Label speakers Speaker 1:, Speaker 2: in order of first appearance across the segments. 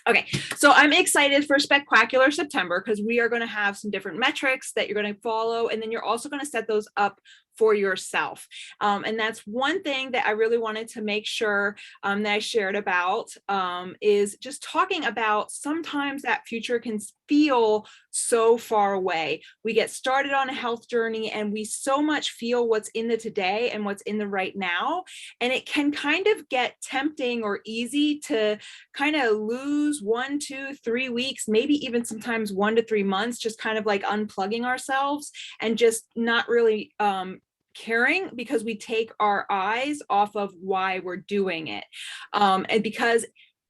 Speaker 1: Okay, so I'm excited for Spectacular September because we are going to have some different metrics that you're going to follow, and then you're also going to set those up for yourself. And that's one thing that I really wanted to make sure that I shared about is just talking about sometimes that future can feel so far away. We get started on a health journey and we so much feel what's in the today and what's in the right now. And it can kind of get tempting or easy to kind of lose 1, 2, 3 weeks, maybe even sometimes 1 to 3 months, just kind of like unplugging ourselves and just not really caring because we take our eyes off of why we're doing it. And because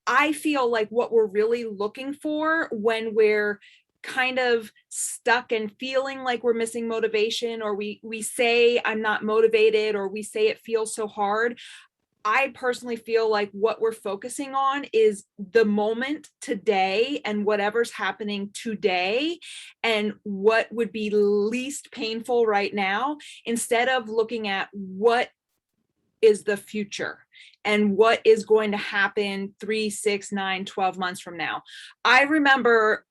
Speaker 1: I feel like what we're really looking for when we're kind of stuck and feeling like we're missing motivation, or we say I'm not motivated, or we say it feels so hard, I personally feel like what we're focusing on is the moment today and whatever's happening today and what would be least painful right now, instead of looking at what is the future and what is going to happen 3, 6, 9, 12 months from now. I remember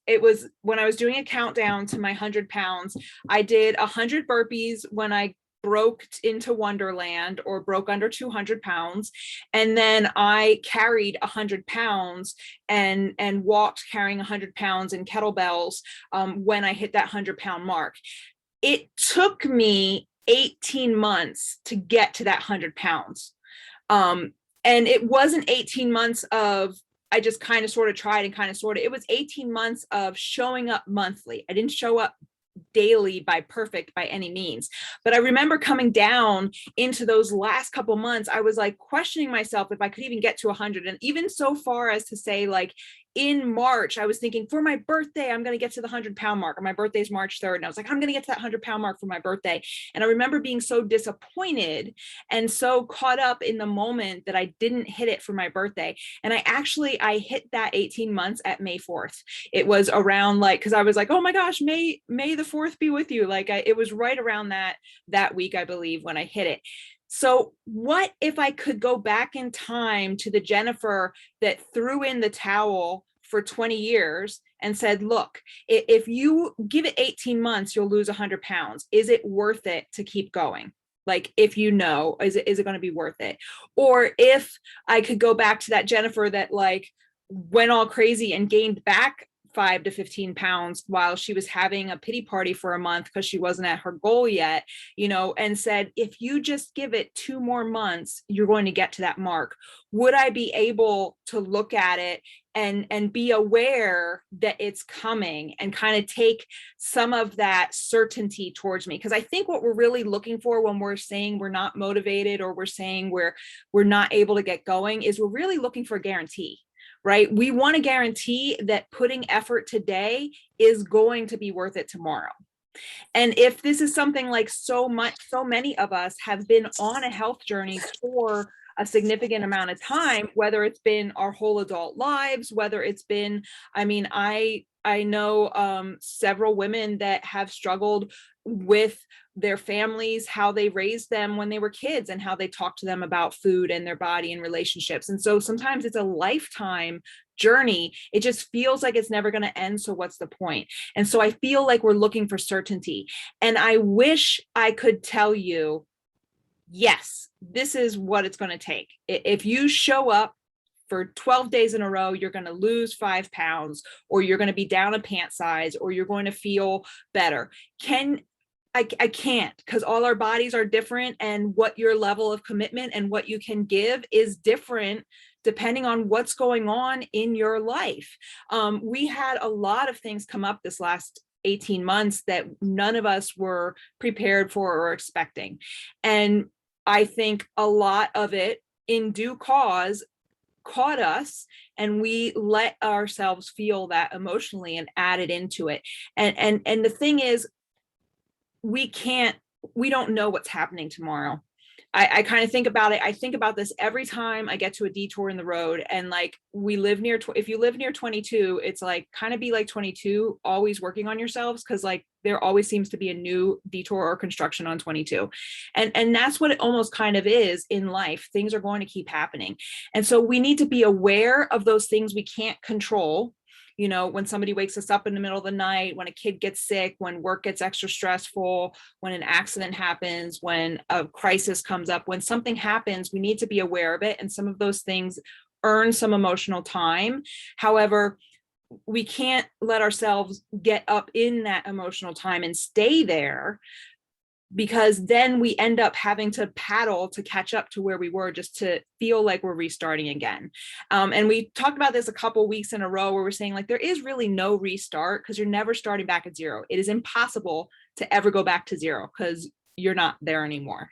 Speaker 1: it was when I was doing a countdown to my 100 pounds, I did 100 burpees when I broke into Wonderland or broke under 200 pounds. And then I carried 100 pounds and walked carrying 100 pounds in kettlebells when I hit that 100-pound mark. It took me 18 months to get to that 100 pounds. And it wasn't 18 months of I just kind of sort of tried and kind of sort of, it was 18 months of showing up monthly. I didn't show up daily by perfect by any means. But I remember coming down into those last couple months, I was like questioning myself if I could even get to 100. And even so far as to say, like, in March, I was thinking for my birthday, I'm going to get to the 100-pound mark. And my birthday is March 3rd. And I was like, I'm going to get to that 100-pound mark for my birthday. And I remember being so disappointed and so caught up in the moment that I didn't hit it for my birthday. And I hit that 18 months at May 4th. It was around like, cause I was like, oh my gosh, May the 4th be with you. Like it was right around that week, I believe, when I hit it. So what if I could go back in time to the Jennifer that threw in the towel for 20 years and said, look, if you give it 18 months, you'll lose 100 pounds. Is it worth it to keep going? Like, if you know, is it going to be worth it? Or if I could go back to that Jennifer that like went all crazy and gained back 5 to 15 pounds while she was having a pity party for a month because she wasn't at her goal yet, and said, if you just give it 2 more months, you're going to get to that mark. Would I be able to look at it and be aware that it's coming and kind of take some of that certainty towards me? Because I think what we're really looking for when we're saying we're not motivated or we're saying we're not able to get going is we're really looking for a guarantee. Right? We want to guarantee that putting effort today is going to be worth it tomorrow. And if this is something like so many of us have been on a health journey for a significant amount of time, whether it's been our whole adult lives, whether it's been, I know several women that have struggled with their families, how they raised them when they were kids and how they talk to them about food and their body and relationships. And so sometimes it's a lifetime journey. It just feels like it's never going to end. So what's the point? And so I feel like we're looking for certainty. And I wish I could tell you, yes, this is what it's going to take. If you show up for 12 days in a row, you're going to lose 5 pounds, or you're going to be down a pant size, or you're going to feel better. I can't, because all our bodies are different, and what your level of commitment and what you can give is different depending on what's going on in your life. We had a lot of things come up this last 18 months that none of us were prepared for or expecting. And I think a lot of it in due cause caught us, and we let ourselves feel that emotionally and added into it. And the thing is, we don't know what's happening tomorrow. I kind of think about it. I think about this every time I get to a detour in the road. And like, we live near, if you live near 22, it's like, kind of be like 22, always working on yourselves. Cause like there always seems to be a new detour or construction on 22. And that's what it almost kind of is in life. Things are going to keep happening. And so we need to be aware of those things we can't control. You know, when somebody wakes us up in the middle of the night, when a kid gets sick, when work gets extra stressful, when an accident happens, when a crisis comes up, when something happens, we need to be aware of it. And some of those things earn some emotional time. However, we can't let ourselves get up in that emotional time and stay there, because then we end up having to paddle to catch up to where we were, just to feel like we're restarting again. And we talked about this a couple weeks in a row where we're saying like, there is really no restart, because you're never starting back at zero. It is impossible to ever go back to zero because you're not there anymore.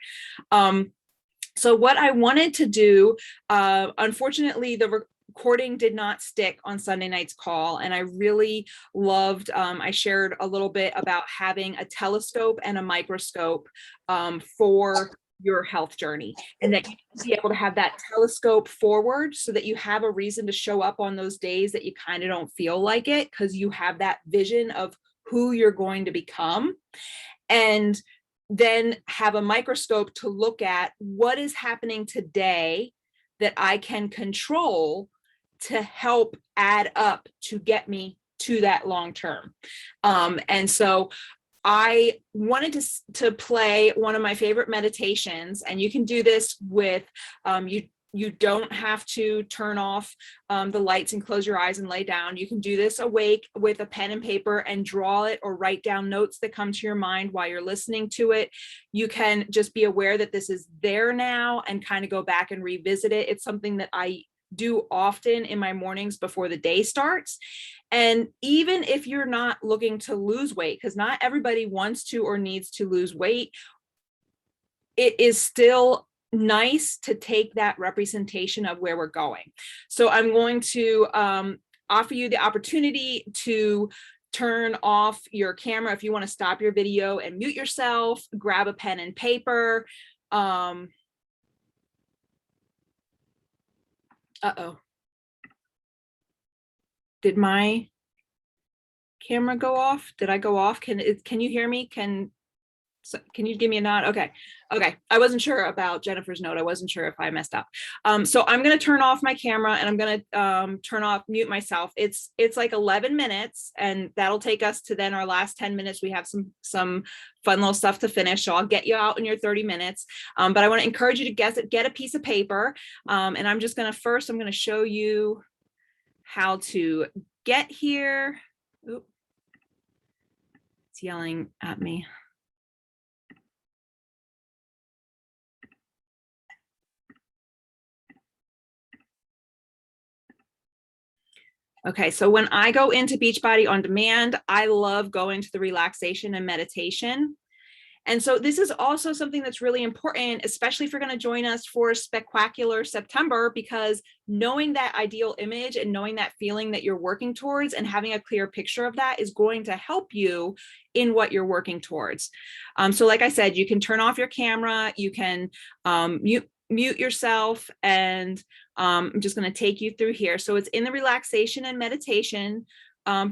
Speaker 1: So what I wanted to do, unfortunately, the recording did not stick on Sunday night's call. And I really loved, I shared a little bit about having a telescope and a microscope for your health journey, and that you need to be able to have that telescope forward so that you have a reason to show up on those days that you kind of don't feel like it, because you have that vision of who you're going to become. And then have a microscope to look at what is happening today that I can control to help add up to get me to that long term. And so I wanted to play one of my favorite meditations, and you can do this with, you don't have to turn off the lights and close your eyes and lay down. You can do this awake with a pen and paper and draw it or write down notes that come to your mind while you're listening to it. You can just be aware that this is there now and kind of go back and revisit it. It's something that I do often in my mornings before the day starts. And even if you're not looking to lose weight, because not everybody wants to or needs to lose weight, it is still nice to take that representation of where we're going. So I'm going to offer you the opportunity to turn off your camera if you want to stop your video and mute yourself, grab a pen and paper. Uh-oh. Did my camera go off? Did I go off? Can you hear me? Can you give me a nod? Okay. I wasn't sure about Jennifer's note. I wasn't sure if I messed up. So I'm going to turn off my camera and I'm going to mute myself. It's like 11 minutes, and that'll take us to then our last 10 minutes. We have some fun little stuff to finish. So I'll get you out in your 30 minutes. But I want to encourage you to get a piece of paper. And I'm just going to show you how to get here. Oop. It's yelling at me. Okay, so when I go into Beachbody On Demand, I love going to the relaxation and meditation. And so this is also something that's really important, especially if you're going to join us for Spectacular September, because knowing that ideal image and knowing that feeling that you're working towards and having a clear picture of that is going to help you in what you're working towards. So like I said, you can turn off your camera, you can mute yourself, and I'm just going to take you through here. So it's in the relaxation and meditation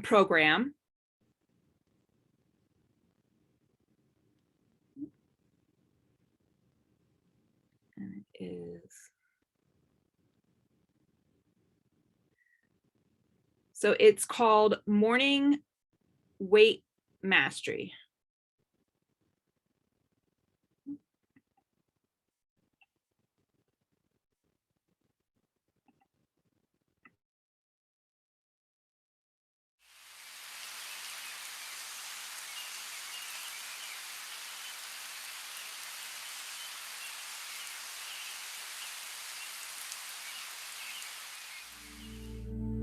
Speaker 1: program. And it is. So it's called Morning Weight Mastery.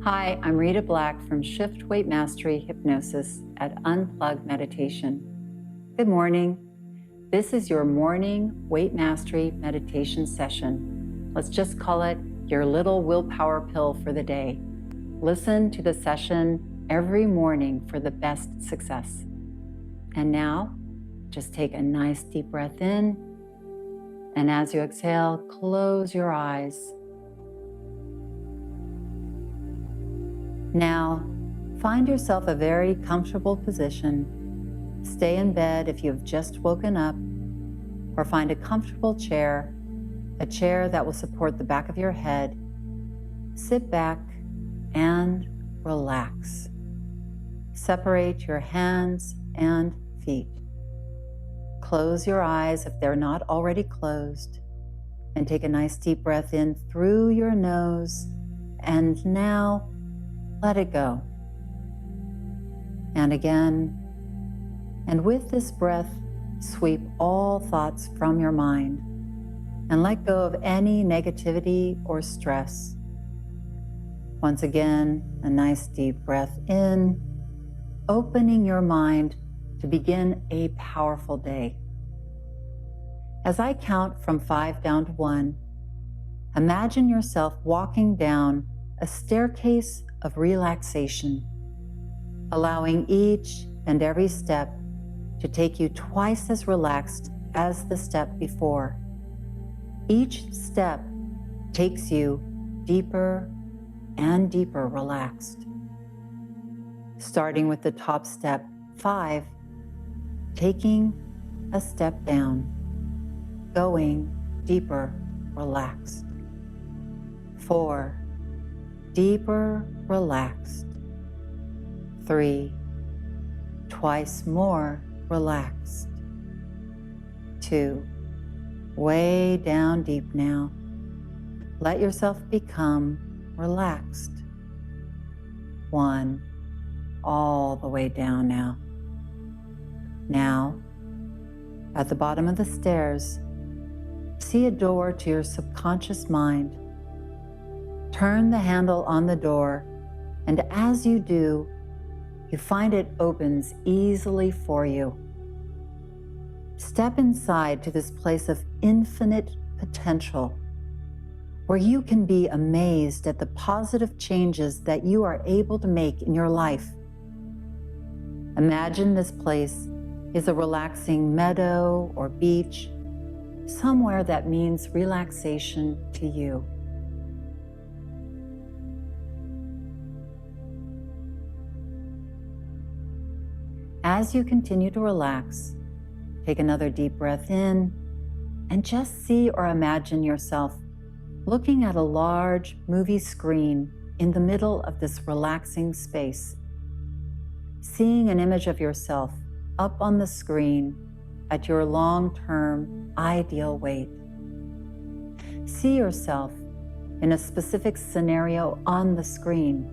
Speaker 2: Hi, I'm Rita Black from Shift Weight Mastery Hypnosis at Unplug Meditation. Good morning. This is your morning weight mastery meditation session. Let's just call it your little willpower pill for the day. Listen to the session every morning for the best success. And now, just take a nice deep breath in And as you exhale, close your eyes. Now, find yourself a very comfortable position. Stay in bed if you have just woken up, or find a comfortable chair, a chair that will support the back of your head. Sit back and relax. Separate your hands and feet. Close your eyes if they're not already closed, and take a nice deep breath in through your nose, and now let it go. And again, and with this breath, sweep all thoughts from your mind and let go of any negativity or stress. Once again, a nice deep breath in, opening your mind to begin a powerful day. As I count from 5 down to 1, imagine yourself walking down a staircase of relaxation, allowing each and every step to take you twice as relaxed as the step before. Each step takes you deeper and deeper relaxed. Starting with the top step, 5, taking a step down, going deeper relaxed. 4, deeper relaxed. 3, twice more relaxed. 2, way down deep now. Let yourself become relaxed. 1, all the way down now. Now, at the bottom of the stairs, see a door to your subconscious mind. Turn the handle on the door, and as you do, you find it opens easily for you. Step inside to this place of infinite potential, where you can be amazed at the positive changes that you are able to make in your life. Imagine this place is a relaxing meadow or beach, somewhere that means relaxation to you. As you continue to relax, take another deep breath in and just see or imagine yourself looking at a large movie screen in the middle of this relaxing space. Seeing an image of yourself up on the screen at your long-term ideal weight. See yourself in a specific scenario on the screen.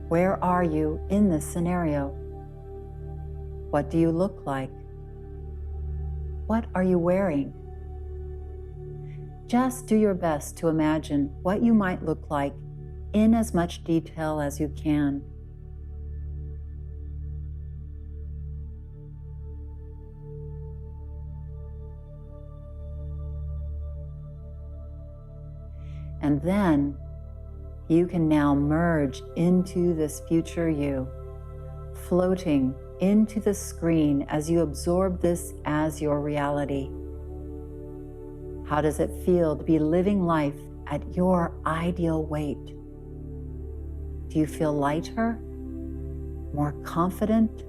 Speaker 2: Where are you in this scenario? What do you look like? What are you wearing? Just do your best to imagine what you might look like in as much detail as you can. And then you can now merge into this future you, floating into the screen as you absorb this as your reality. How does it feel to be living life at your ideal weight? Do you feel lighter, more confident,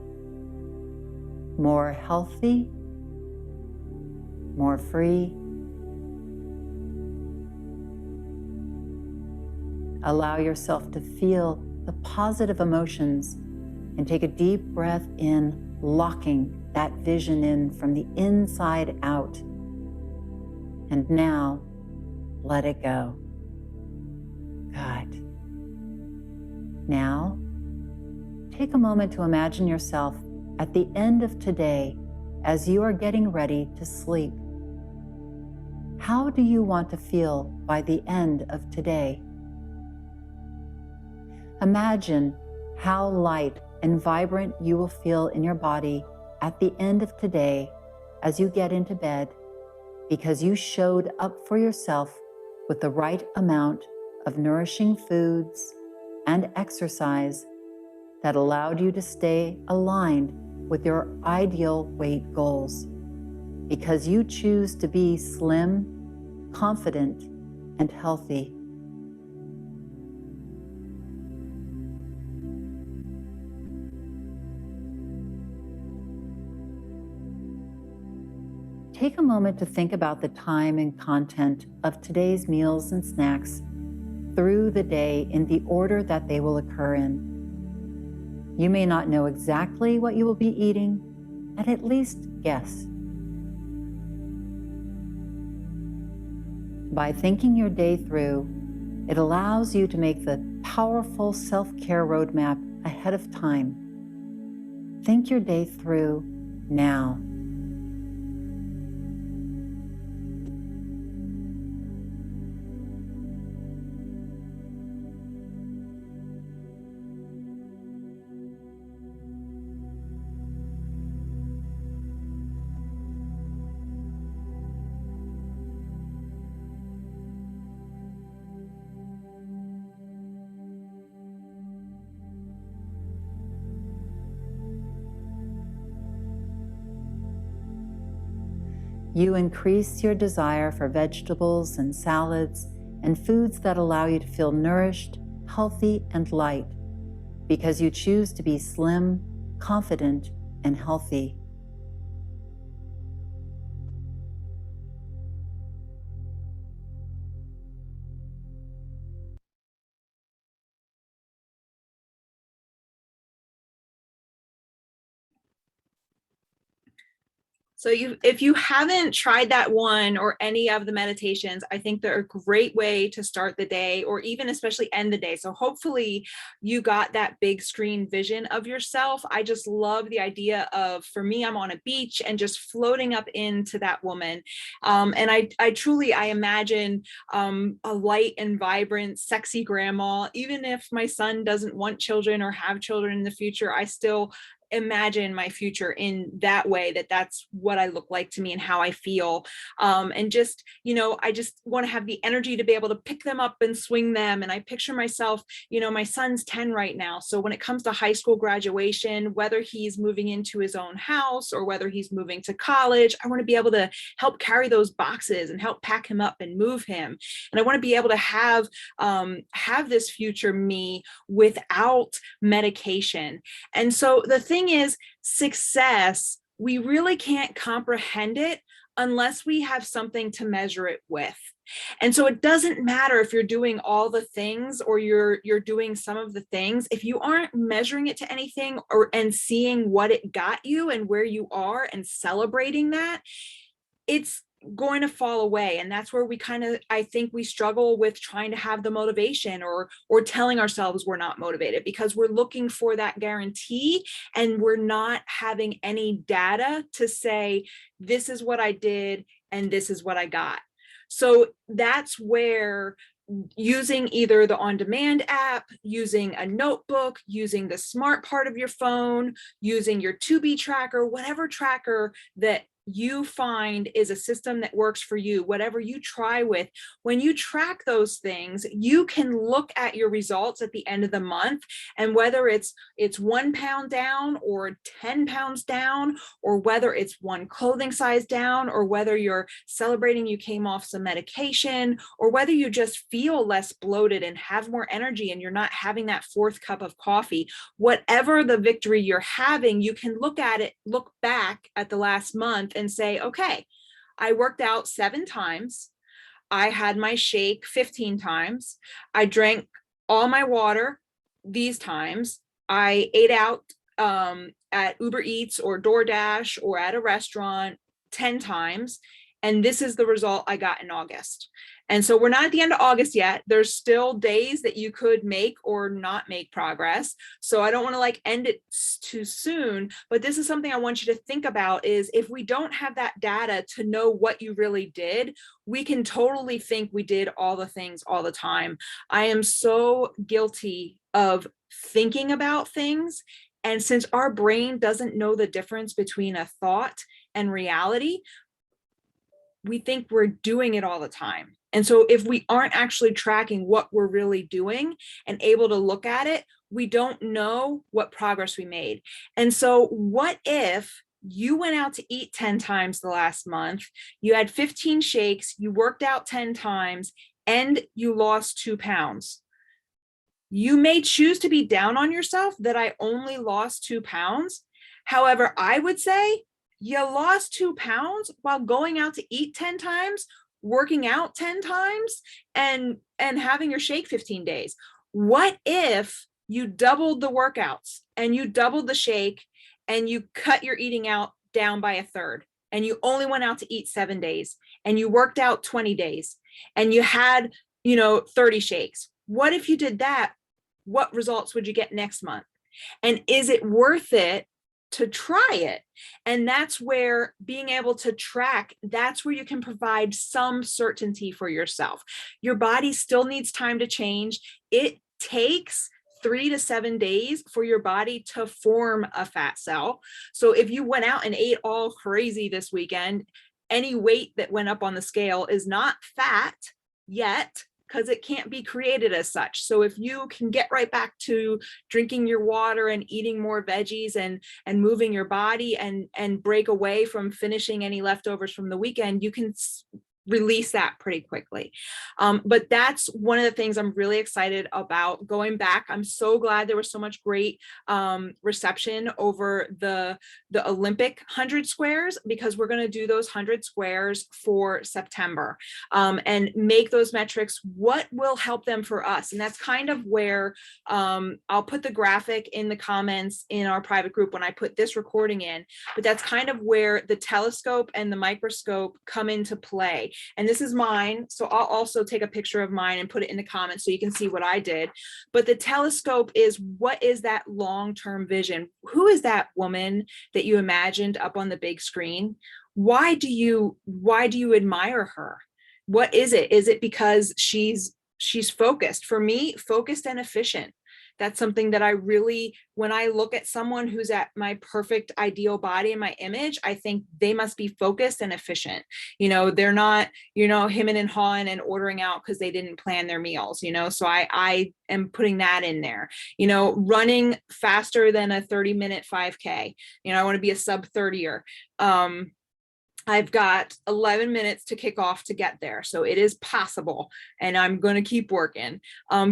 Speaker 2: more healthy, more free? Allow yourself to feel the positive emotions and take a deep breath in, locking that vision in from the inside out. And now, let it go. Good. Now, take a moment to imagine yourself at the end of today as you are getting ready to sleep. How do you want to feel by the end of today? Imagine how light and vibrant you will feel in your body at the end of today as you get into bed, because you showed up for yourself with the right amount of nourishing foods and exercise that allowed you to stay aligned with your ideal weight goals. because you choose to be slim, confident, and healthy. Take a moment to think about the time and content of today's meals and snacks through the day in the order that they will occur in. You may not know exactly what you will be eating, and at least guess. By thinking your day through, it allows you to make the powerful self-care roadmap ahead of time. Think your day through now. You increase your desire for vegetables and salads and foods that allow you to feel nourished, healthy, and light because you choose to be slim, confident, and healthy.
Speaker 1: So if you haven't tried that one or any of the meditations, I think they're a great way to start the day or even especially end the day. So hopefully you got that big screen vision of yourself. I just love the idea of, for me, I'm on a beach and just floating up into that woman. And I truly, I imagine a light and vibrant, sexy grandma. Even if my son doesn't want children or have children in the future, I still imagine my future in that way, that's what I look like to me and how I feel. And just, I just want to have the energy to be able to pick them up and swing them. And I picture myself, my son's 10 right now. So when it comes to high school graduation, whether he's moving into his own house or whether he's moving to college, I want to be able to help carry those boxes and help pack him up and move him. And I want to be able to have this future me without medication. And so the thing is, success, we really can't comprehend it unless we have something to measure it with. And so it doesn't matter if you're doing all the things or you're doing some of the things, if you aren't measuring it to anything and seeing what it got you and where you are and celebrating that, it's going to fall away. And that's where we I think we struggle with trying to have the motivation or telling ourselves we're not motivated, because we're looking for that guarantee and we're not having any data to say, this is what I did and this is what I got. So that's where using either the on-demand app, using a notebook, using the smart part of your phone, using your to-be tracker, whatever tracker that you find is a system that works for you, whatever you try with, when you track those things, you can look at your results at the end of the month. And whether it's 1 pound down or 10 pounds down, or whether it's one clothing size down, or whether you're celebrating you came off some medication, or whether you just feel less bloated and have more energy and you're not having that 4th cup of coffee, whatever the victory you're having, you can look back at the last month and say, okay, I worked out 7 times. I had my shake 15 times. I drank all my water these times. I ate out at Uber Eats or DoorDash or at a restaurant 10 times. And this is the result I got in August. And so we're not at the end of August yet. There's still days that you could make or not make progress. So I don't want to end it too soon, but this is something I want you to think about, is if we don't have that data to know what you really did, we can totally think we did all the things all the time. I am so guilty of thinking about things. And since our brain doesn't know the difference between a thought and reality, we think we're doing it all the time. And so if we aren't actually tracking what we're really doing and able to look at it, we don't know what progress we made. And so what if You went out to eat 10 times the last month. You had 15 shakes. You worked out 10 times and you lost 2 pounds. You may choose to be down on yourself that I only lost 2 pounds. However, I would say you lost 2 pounds while going out to eat 10 times, working out 10 times, and having your shake 15 days. What if you doubled the workouts and you doubled the shake and you cut your eating out down by a third and you only went out to eat 7 days and you worked out 20 days and you had, 30 shakes? What if you did that? What results would you get next month? And is it worth it to try it? And that's where being able to track, that's where you can provide some certainty for yourself. Your body still needs time to change. It takes 3 to 7 days for your body to form a fat cell. So if you went out and ate all crazy this weekend, any weight that went up on the scale is not fat yet, because it can't be created as such. So if you can get right back to drinking your water and eating more veggies and moving your body and break away from finishing any leftovers from the weekend, you can release that pretty quickly. But that's one of the things I'm really excited about going back. I'm so glad there was so much great reception over the Olympic 100 squares, because we're going to do those 100 squares for September and make those metrics what will help them for us. And that's kind of where I'll put the graphic in the comments in our private group when I put this recording in, but that's kind of where the telescope and the microscope come into play. And this is mine, so I'll also take a picture of mine and put it in the comments so you can see what I did. But the telescope is, what is that long-term vision? Who is that woman that you imagined up on the big screen? Why do you admire her? What is it? Is it because she's focused? For me, focused and efficient. That's something that I really, when I look at someone who's at my perfect ideal body and my image, I think they must be focused and efficient. They're not, hemming and hawing and ordering out because they didn't plan their meals, so I am putting that in there, running faster than a 30-minute 5K. I want to be a sub 30er. I've got 11 minutes to kick off to get there. So it is possible, and I'm going to keep working.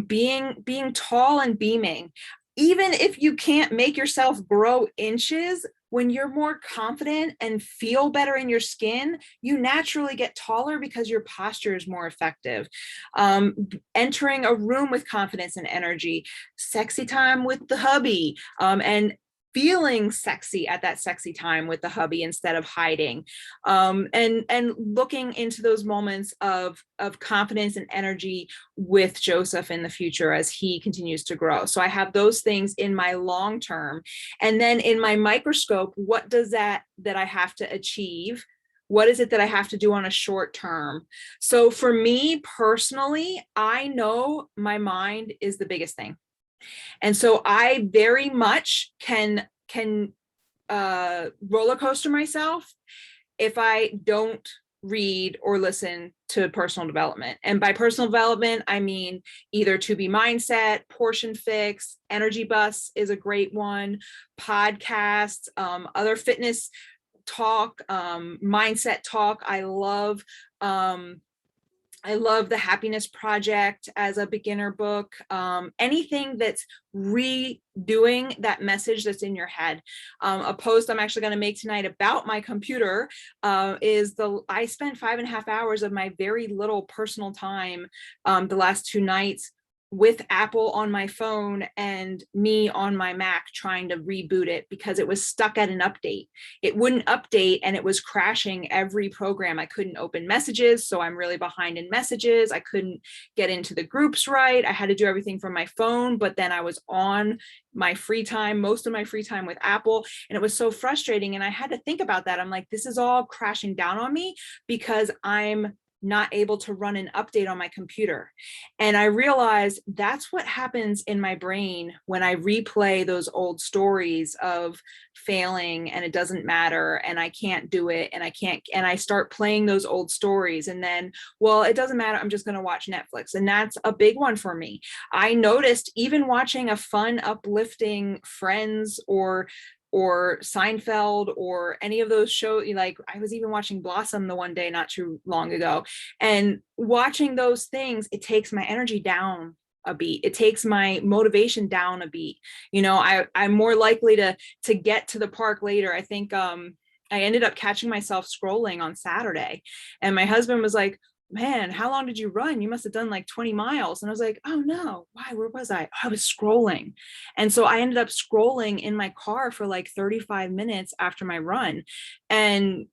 Speaker 1: Being tall and beaming, even if you can't make yourself grow inches, when you're more confident and feel better in your skin, you naturally get taller because your posture is more effective. Entering a room with confidence and energy, sexy time with the hubby, and feeling sexy at that sexy time with the hubby instead of hiding, and looking into those moments of confidence and energy with Joseph in the future as he continues to grow. So I have those things in my long term, and then in my microscope, what does that I have to achieve? What is it that I have to do on a short term? So for me personally, I know my mind is the biggest thing. And so I very much can roller coaster myself if I don't read or listen to personal development. And by personal development, I mean either To Be Mindset, Portion Fix, Energy Bus is a great one, podcasts, other fitness talk, mindset talk. I love the Happiness Project as a beginner book. Anything that's redoing that message that's in your head. A post I'm actually going to make tonight about my computer is I spent 5.5 hours of my very little personal time the last 2 nights with Apple on my phone and me on my Mac trying to reboot it because it was stuck at an update. It wouldn't update and it was crashing every program. I couldn't open messages, so I'm really behind in messages. I couldn't get into the groups right. I had to do everything from my phone, but then I was on my free time, most of my free time with Apple, and it was so frustrating. And I had to think about that. I'm like, this is all crashing down on me because I'm not able to run an update on my computer. And I realized that's what happens in my brain when I replay those old stories of failing and it doesn't matter and I can't do it and I start playing those old stories, and then, well, it doesn't matter, I'm just going to watch Netflix. And that's a big one for me. I noticed even watching a fun, uplifting Friends or or Seinfeld or any of those shows. Like I was even watching Blossom the one day not too long ago, and watching those things, it takes my energy down a beat. It takes my motivation down a beat. I'm more likely to get to the park later. I think I ended up catching myself scrolling on Saturday, and my husband was like, man, how long did you run? You must have done like 20 miles. And I was like, oh no, why? Where was I? I was scrolling. And so I ended up scrolling in my car for like 35 minutes after my run. And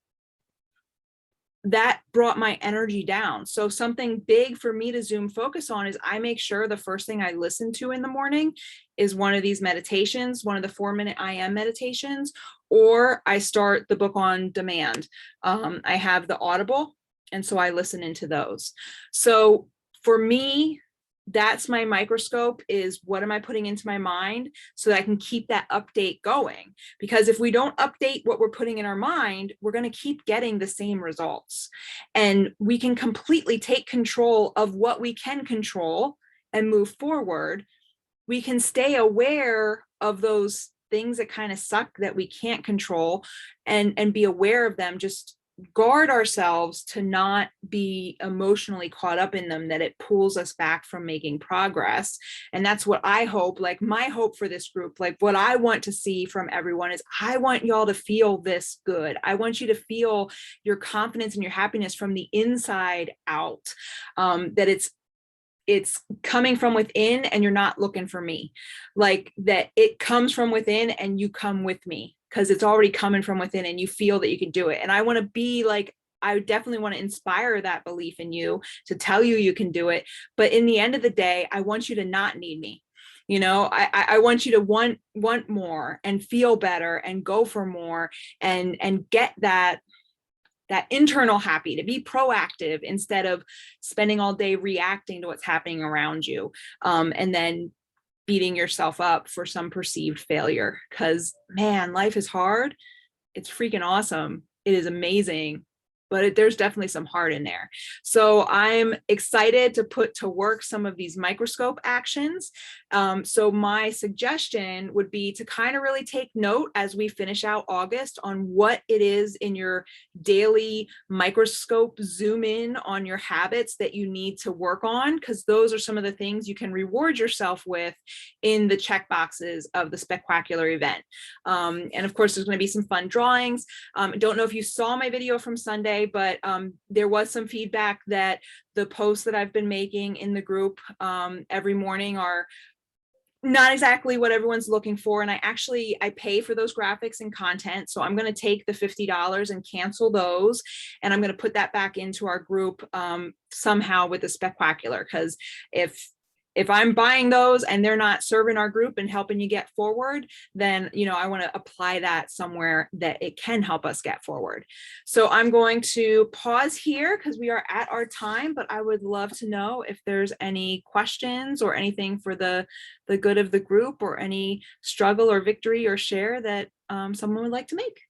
Speaker 1: that brought my energy down. So something big for me to zoom focus on is I make sure the first thing I listen to in the morning is one of these meditations, one of the 4-minute I am meditations, or I start the book on demand. I have the Audible, and so I listen into those. So for me, that's my microscope, is what am I putting into my mind so that I can keep that update going. Because if we don't update what we're putting in our mind, we're going to keep getting the same results. And we can completely take control of what we can control and move forward. We can stay aware of those things that kind of suck that we can't control, and be aware of them. Just guard ourselves to not be emotionally caught up in them, that it pulls us back from making progress. And that's what I hope, like my hope for this group, like what I want to see from everyone is I want y'all to feel this good. I want you to feel your confidence and your happiness from the inside out, that it's coming from within and you're not looking for me. Like that it comes from within and you come with me because it's already coming from within and you feel that you can do it. And I want to be like, I definitely want to inspire that belief in you, to tell you you can do it. But in the end of the day, I want you to not need me. I want you to want more and feel better and go for more, and get that internal happy, to be proactive instead of spending all day reacting to what's happening around you, and then beating yourself up for some perceived failure. Because man, life is hard. It's freaking awesome. It is amazing, but there's definitely some heart in there. So I'm excited to put to work some of these microscope actions. So my suggestion would be to kind of really take note as we finish out August on what it is in your daily microscope zoom in on your habits that you need to work on, because those are some of the things you can reward yourself with in the check boxes of the Spectacular event. And of course, there's going to be some fun drawings. Don't know if you saw my video from Sunday, but there was some feedback that the posts that I've been making in the group every morning are not exactly what everyone's looking for. And I pay for those graphics and content. So I'm going to take the $50 and cancel those. And I'm going to put that back into our group somehow with the Spectacular. Because if I'm buying those and they're not serving our group and helping you get forward, then, I want to apply that somewhere that it can help us get forward. So I'm going to pause here because we are at our time, but I would love to know if there's any questions or anything for the good of the group, or any struggle or victory or share that someone would like to make.